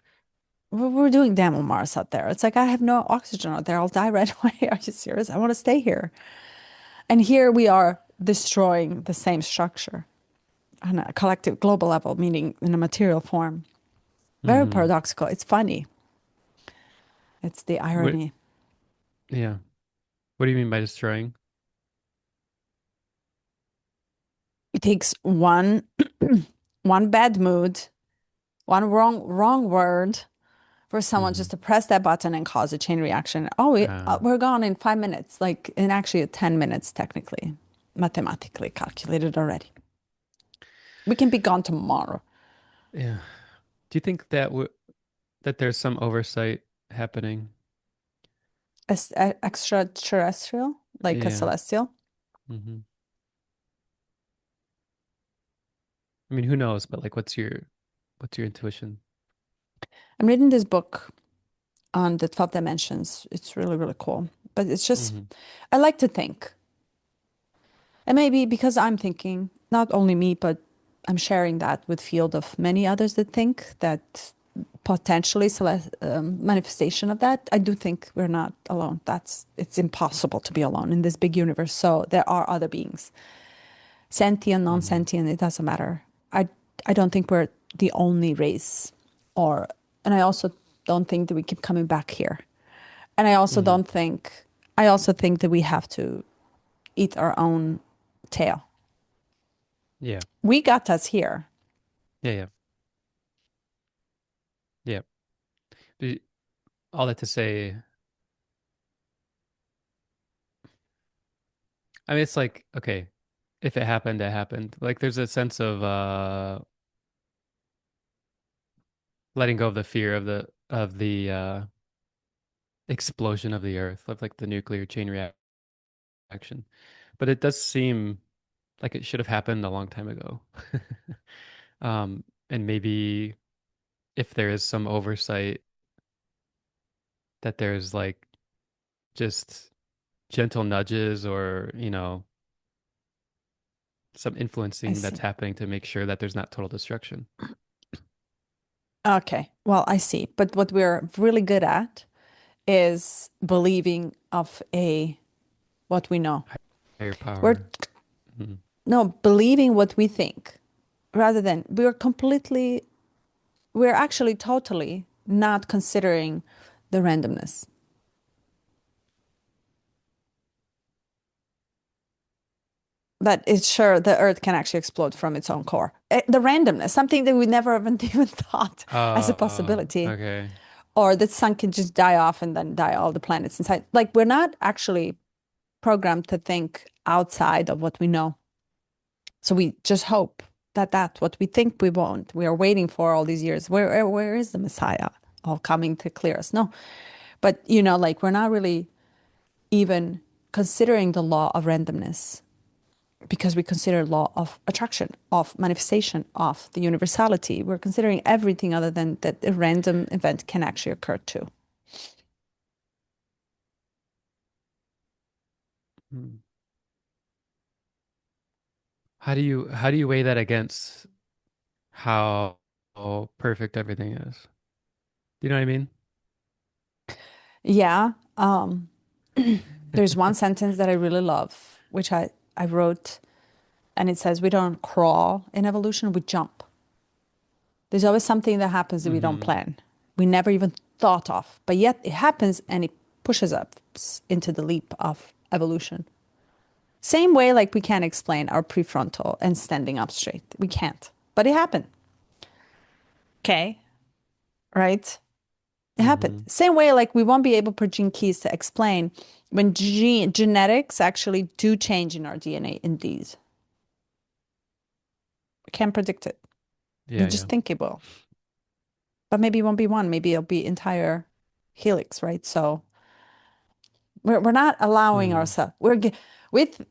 We're doing damn on Mars out there. It's like I have no oxygen out there. I'll die right away. Are you serious? I want to stay here. And here we are destroying the same structure on a collective global level, meaning in a material form. Very Hmm. paradoxical. It's funny. It's the What? irony. Yeah. What do you mean by destroying? It takes one one bad mood, one wrong word for someone Hmm. just to press that button and cause a chain reaction. Oh, Uh, we're gone in 5 minutes, like in actually 10 minutes, technically, mathematically calculated already. We can be gone tomorrow. yeah. Do you think that that there's some oversight happening? Extraterrestrial, like a Yeah. celestial. Hmm. I mean, who knows? But like, what's your intuition? I'm reading this book on the 12 dimensions. It's really, really cool. But it's just, Hmm. I like to think. And maybe because I'm thinking, not only me, but I'm sharing that with field of many others that think that potentially manifestation of that. I do think we're not alone. It's impossible to be alone in this big universe. So there are other beings, sentient, Hmm. non-sentient. It doesn't matter. I don't think we're the only race, or and I also don't think that we keep coming back here. And I also Hmm. don't think. I also think that we have to eat our own tail. Yeah. We got us here. Yeah. Yeah. Yeah. But all that to say, I mean, it's like, okay, if it happened, it happened. Like, there's a sense of letting go of the fear of the explosion of the Earth, of like the nuclear chain reaction. But it does seem like it should have happened a long time ago. And maybe if there is some oversight, that there's like just gentle nudges or, some I influencing that's see. happening to make sure that there's not total destruction. Okay. Well, I see. But what we're really good at is believing of a what we know. Higher We're power. Mhm. no believing what we think rather than we're actually totally not considering the randomness. That it's sure the earth can actually explode from its own core. The randomness, something that we never even thought as a possibility, Okay. or that sun can just die off and then die all the planets inside. Like we're not actually programmed to think outside of what we know. So we just hope that what we think we want, we are waiting for all these years. Where is the Messiah all coming to clear us? No, but like we're not really even considering the law of randomness because we consider law of attraction, of manifestation, of the universality. We're considering everything other than that a random event can actually occur too. Hmm. How do you weigh that against how perfect everything is? Do you know what I mean? Yeah. There's one sentence that I really love, which I wrote, and it says, we don't crawl in evolution, we jump. There's always something that happens that we don't Mm-hmm. plan. We never even thought of, but yet it happens and it pushes us into the leap of evolution. Same way, like we can't explain our prefrontal and standing up straight. We can't, but it happened. Okay, right? It happened. Mm-hmm. Same way, like we won't be able per gene keys to explain when genetics actually do change in our DNA in these. We can't predict it. We Yeah, just yeah. think it will. But maybe it won't be one. Maybe it'll be entire helix, right? So we're not allowing Mm. ourselves. With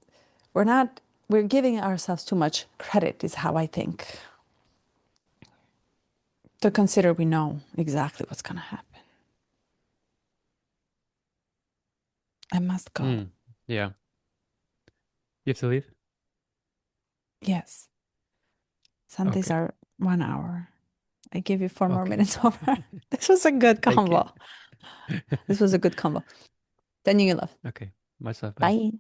we're not we're giving ourselves too much credit, is how I think. To consider we know exactly what's gonna happen. I must go. Mm. Yeah. You have to leave? Yes. Sundays Okay. are 1 hour. I give you 4 more Okay. minutes over. This was a good Thank you. combo. This was a good combo. Then you love. Okay. Myself, bye. Bye.